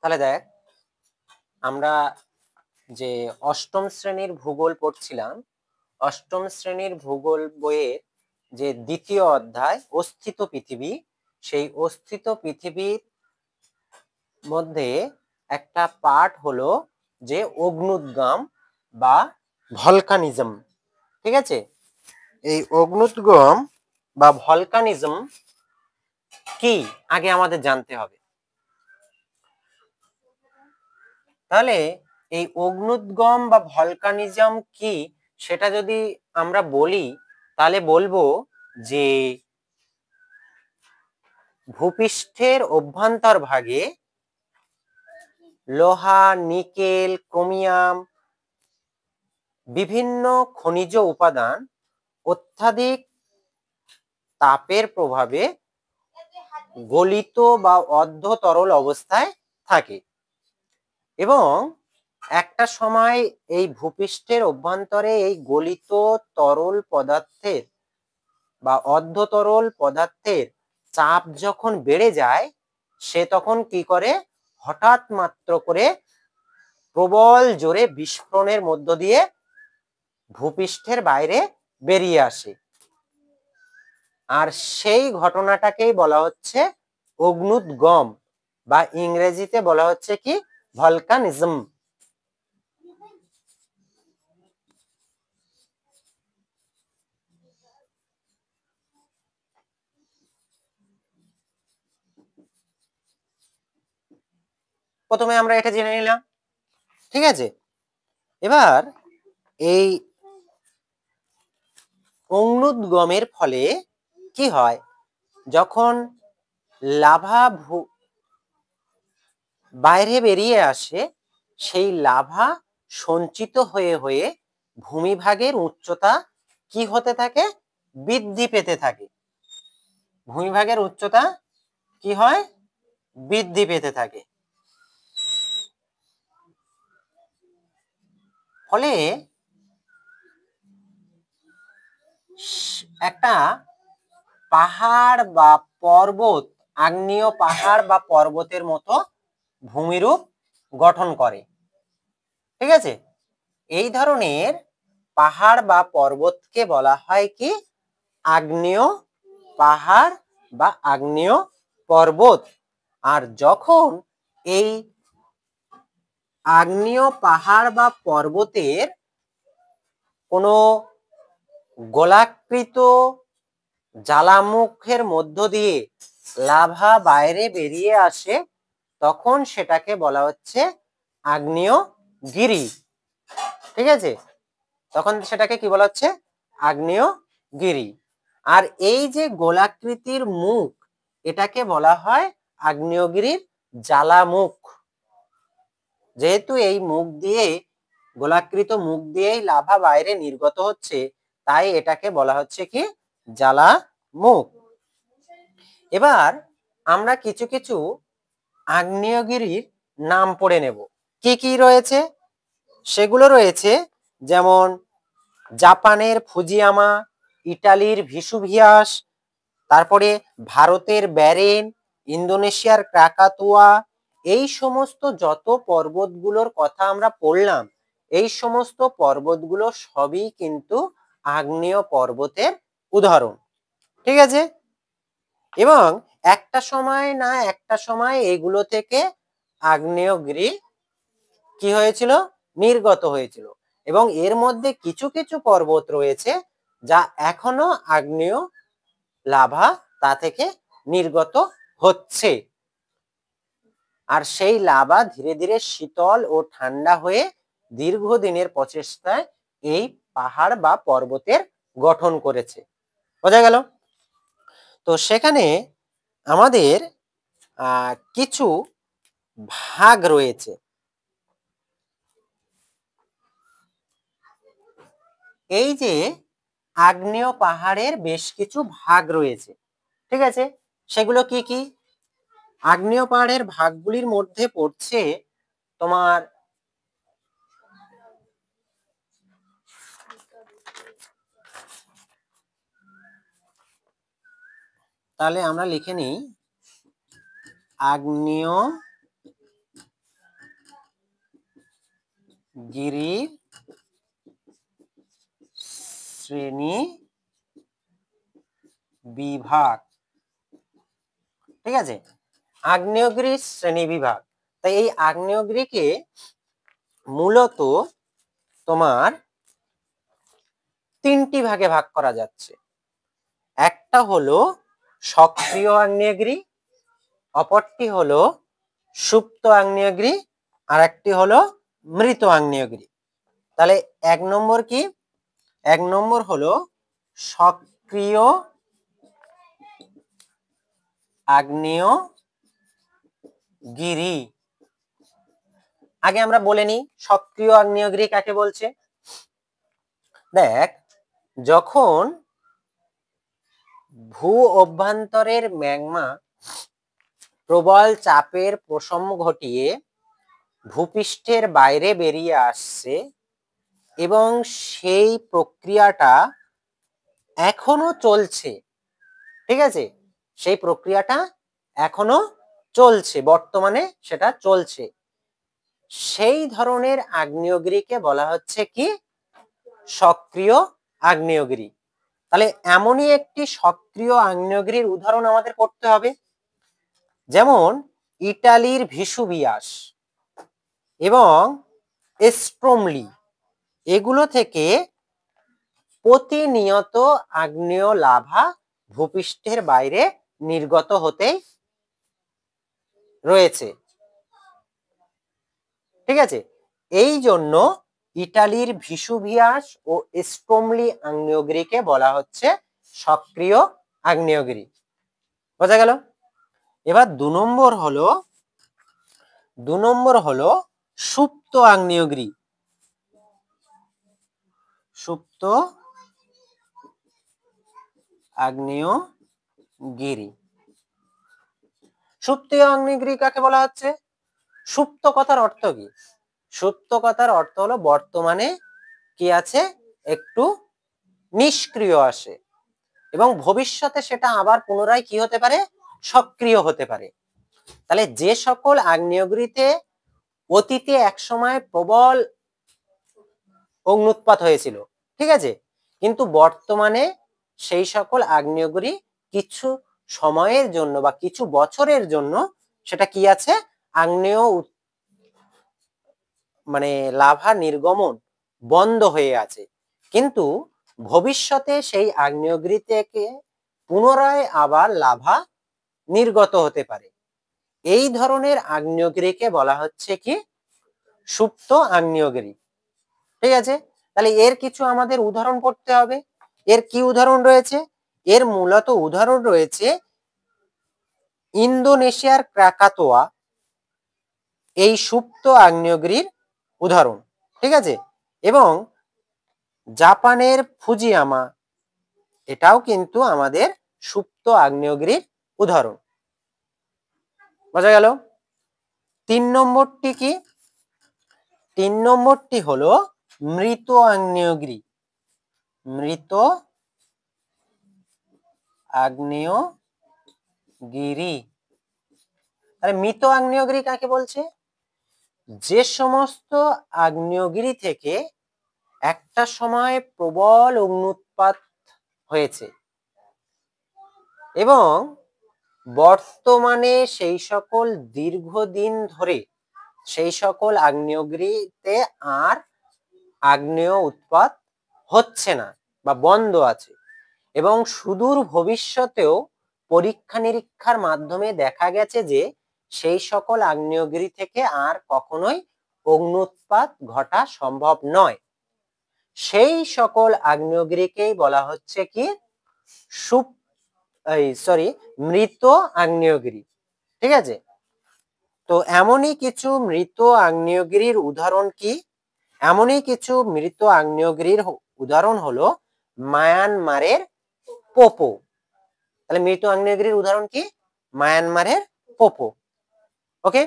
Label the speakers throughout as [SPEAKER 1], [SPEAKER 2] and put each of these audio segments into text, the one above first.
[SPEAKER 1] তাহলে দেখ, আমরা যে অষ্টম শ্রেণীর ভূগোল পড়ছিলাম, অষ্টম শ্রেণীর ভূগোল বইয়ের যে দ্বিতীয় অধ্যায় অস্থিত পৃথিবী, সেই অস্থিত পৃথিবীর মধ্যে একটা পার্ট হলো যে অগ্নুদ্গম বা ভলকানিজম। ঠিক আছে, এই অগ্নুদ্গম বা ভলকানিজম কি আগে আমাদের জানতে হবে। তাহলে এই অগ্নুদ্গম বা ভলকানিজম কি সেটা যদি আমরা বলি, তাহলে বলবো যে ভূপৃষ্ঠের অভ্যন্তর ভাগে লোহা, নিকেল, ক্রোমিয়াম, বিভিন্ন খনিজ উপাদান অত্যাধিক তাপের প্রভাবে গলিত বা অর্ধ তরল অবস্থায় থাকে এবং একটা সময় এই ভূপৃষ্ঠের অভ্যন্তরে এই গলিত তরল পদার্থের বা অর্ধ তরল পদার্থের চাপ যখন বেড়ে যায়, সে তখন কি করে, হঠাৎ মাত্র করে প্রবল জোরে বিস্ফোরণের মধ্য দিয়ে ভূপৃষ্ঠের বাইরে বেরিয়ে আসে। আর সেই ঘটনাটাকেই বলা হচ্ছে অগ্নুদ্গম বা ইংরেজিতে বলা হচ্ছে কি ভলকানিজম। প্রথমে আমরা এটা জেনে নিলাম, ঠিক আছে। এবার এই অগ্নুদ্গমের ফলে কি হয়, যখন লাভা বাইরে বেরিয়ে আসে, সেই লাভা সঞ্চিত হয়ে হয়ে ভূমিভাগের উচ্চতা কি হতে থাকে, বৃদ্ধি পেতে থাকে। ভূমিভাগের উচ্চতা কি হয়, বৃদ্ধি পেতে থাকে। ফলে একটা পাহাড় বা পর্বত, আগ্নেয় পাহাড় বা পর্বতের মতো ভূমিরূপ গঠন করে। ঠিক আছে, এই ধরনের পাহাড় বা পর্বতকে বলা হয় কি আগ্নেয় পাহাড় বা আগ্নেয় পর্বত। আর যখন এই আগ্নেয় পাহাড় বা পর্বতের কোনো গোলাকৃত জ্বালামুখের মধ্য দিয়ে লাভা বাইরে বেরিয়ে আসে, তখন সেটাকে বলা হচ্ছে আগ্নেয়গিরি। ঠিক আছে, তখন সেটাকে কি বলা হচ্ছে, আগ্নেয়গিরি। আর এই যে গোলাকৃতির মুখ, এটাকে বলা হয় আগ্নেয়গিরির জ্বালামুখ। যেহেতু এই মুখ দিয়ে, গোলাকৃত মুখ দিয়েই লাভা বাইরে নির্গত হচ্ছে, তাই এটাকে বলা হচ্ছে কি জ্বালামুখ। এবার আমরা কিছু কিছু আগ্নেয়গিরির নাম পড়ে নেব। কি কি রয়েছে সেগুলো রয়েছে, যেমন জাপানের ফুজিয়ামা, ইটালির ভিসুভিয়াস, তারপরে ভারতের ব্যারেন, ইন্দোনেশিয়ার ক্রাকাতুয়া। এই সমস্ত যত পর্বতগুলোর কথা আমরা পড়লাম, এই সমস্ত পর্বতগুলো সবই কিন্তু আগ্নেয় পর্বতের উদাহরণ। ঠিক আছে, এবং একটা সময় না একটা সময় এগুলো থেকে আগ্নেয়গিরি কি হয়েছিল, নির্গত হয়েছিল। এবং এর মধ্যে কিছু কিছু পর্বত রয়েছে যা এখনো আগ্নেয় লাভা তা থেকে নির্গত হচ্ছে। আর সেই লাভা ধীরে ধীরে শীতল ও ঠান্ডা হয়ে দীর্ঘদিনের প্রচেষ্টায় এই পাহাড় বা পর্বতের গঠন করেছে। বোঝা গেল? তো সেখানে আমাদের কিছু ভাগ রয়েছে। এই যে আগ্নেয় পাহাড়ের বেশ কিছু ভাগ রয়েছে, ঠিক আছে, সেগুলো কি কি? আগ্নেয় পাহাড়ের ভাগগুলির মধ্যে পড়ছে তোমার তাহলে আমরা লিখে নিই আগ্নেয় গিরি শ্রেণী বিভাগ, ঠিক আছে, আগ্নেয়গিরি শ্রেণী বিভাগ। তাই এই আগ্নেয়গিরিকে মূলত তোমার তিনটি ভাগে ভাগ করা যাচ্ছে। একটা হলো সক্রিয় আগ্নেয়গিরি, অপরটি হলো সুপ্ত আগ্নেয়গিরি, আর একটি হলো মৃত আগ্নেয়গিরি। তাহলে এক নম্বর কি? এক নম্বর হলো সক্রিয় আগ্নেয়গিরি। আগে আমরা বলে নিই সক্রিয় আগ্নেয়গিরি কাকে বলছে। দেখ, যখন ভূ অভ্যন্তরের ম্যাগমা প্রবল চাপের প্রশম ঘটিয়ে ভূপৃষ্ঠের বাইরে বেরিয়ে আসছে এবং সেই প্রক্রিয়াটা এখনো চলছে, ঠিক আছে, সেই প্রক্রিয়াটা এখনো চলছে, বর্তমানে সেটা চলছে, সেই ধরনের আগ্নেয়গিরিকে বলা হচ্ছে কি? সক্রিয় আগ্নেয়গিরি। তাহলে এমনই একটি সক্রিয় আগ্নেয়গিরির উদাহরণ আমাদের পড়তে হবে, যেমন ইটালির ভিসুভিয়াস এবং স্ট্রোমলি, এগুলো থেকে প্রতিনিয়ত আগ্নেয় লাভা ভূপৃষ্ঠের বাইরে নির্গত হতেই রয়েছে, ঠিক আছে। এই জন্য ইটালির ভিসুভিয়াস ও স্ট্রোমলি আগ্নেয়গিরিকে বলা হচ্ছে সক্রিয় আগ্নেয়গিরি। বোঝা গেল? এবার দু নম্বর হলো সুপ্ত আগ্নেয়গিরি। সুপ্ত আগ্নেয়গিরি, সুপ্ত আগ্নেয়গিরি কাকে বলা হচ্ছে? সুপ্ত কথার অর্থ কি? সুপ্ত কথার অর্থ হলো বর্তমানে কি আছে? একটু নিষ্ক্রিয় আসে এবং ভবিষ্যতে সেটা আবার পুনরায় কি হতে পারে? সক্রিয় হতে পারে। তাহলে যে সকল আগ্নেয়গিরিতে অতীতে একসময় প্রবল অগ্নুৎপাত হয়েছিল, ঠিক আছে, কিন্তু বর্তমানে সেই সকল আগ্নেয়গিরি কিছু সময়ের জন্য বা কিছু বছরের জন্য সেটা কি আছে? আগ্নেয় মানে লাভা নির্গমন বন্ধ হয়ে আছে, কিন্তু ভবিষ্যতে সেই আগ্নেয়গিরি থেকে পুনরায় আবার লাভা নির্গত হতে পারে। এই ধরনের আগ্নেয়গিরিকে বলা হচ্ছে কি? সুপ্ত আগ্নেয়গিরি, ঠিক আছে। তাহলে এর কিছু আমাদের উদাহরণ পড়তে হবে। এর কি উদাহরণ রয়েছে? এর মূলত উদাহরণ রয়েছে ইন্দোনেশিয়ার ক্রাকাতোয়া, এই সুপ্ত আগ্নেয়গিরির উদাহরণ, ঠিক আছে, এবং জাপানের ফুজিয়ামা, এটাও কিন্তু আমাদের সুপ্ত আগ্নেয়গিরির উদাহরণ। বোঝা গেল? তিন নম্বরটি কি? তিন নম্বরটি হলো মৃত আগ্নেয়গিরি। মৃত আগ্নেয়গিরি, আরে মৃত আগ্নেয়গিরি কাকে বলছে? যে সমস্ত আগ্নেয়গিরি থেকে একটা সময় প্রবল অগ্নুৎপাত হয়েছে এবং বর্তমানে সেই সকল দীর্ঘদিন ধরে সেই সকল আগ্নেয়গিরিতে আর আগ্নেয় উৎপাত হচ্ছে না বা বন্ধ আছে, এবং সুদূর ভবিষ্যতেও পরীক্ষা নিরীক্ষার মাধ্যমে দেখা গেছে যে সেই সকল আগ্নেয়গিরি থেকে আর কখনোই অগ্নুৎপাত ঘটা সম্ভব নয়। সেই সকল আগ্নেয়গিরিকেই বলা হচ্ছে কি? মৃত আগ্নেয়গিরি, ঠিক আছে। তো এমনই কিছু মৃত আগ্নেয়গিরির উদাহরণ কি? এমনই কিছু মৃত আগ্নেয়গিরির উদাহরণ হলো মায়ানমারের পোপো। তাহলে মৃত আগ্নেয়গিরির উদাহরণ কি? মায়ানমারের পোপো। ওকে,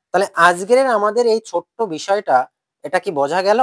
[SPEAKER 1] তাহলে আজকের আমাদের এই ছোট্ট বিষয়টা, এটা কি বোঝা গেল?